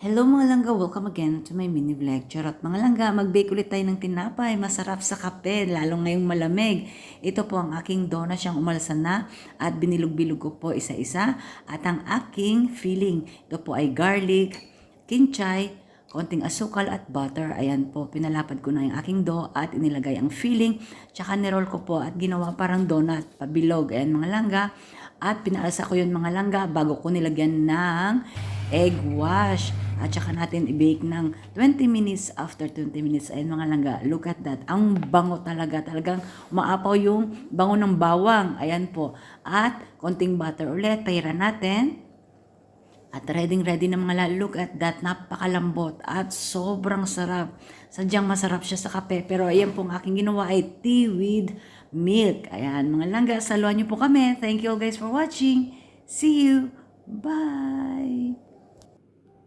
Hello mga langga, welcome again to my mini vlog. Charot mga langga, mag-bake ulit tayo ng tinapay, masarap sa kape, lalo ngayong malamig. Ito po ang aking donut, siyang umalsan na at binilog-bilog ko po isa-isa. At ang aking filling, ito po ay garlic, kinchay, konting asukal at butter. Ayan po, pinalapad ko na yung aking dough at inilagay ang filling. Tsaka nirol ko po at ginawa parang donut, pabilog. Ayan mga langga. At pinaalsa ko yun mga langga bago ko nilagyan ng egg wash. At saka natin i-bake ng 20 minutes. After 20 minutes, ayun mga langga, look at that. Ang bango talaga. Talagang umaapaw yung bango ng bawang. Ayan po. At konting butter ulit. Pahiran natin. At ready na mga lalo. Look at that. Napakalambot. At sobrang sarap. Sadyang masarap siya sa kape. Pero ayan po ang aking ginawa ay tea with milk. Ayan mga langga. Saluhan niyo po kami. Thank you all guys for watching. See you. Bye.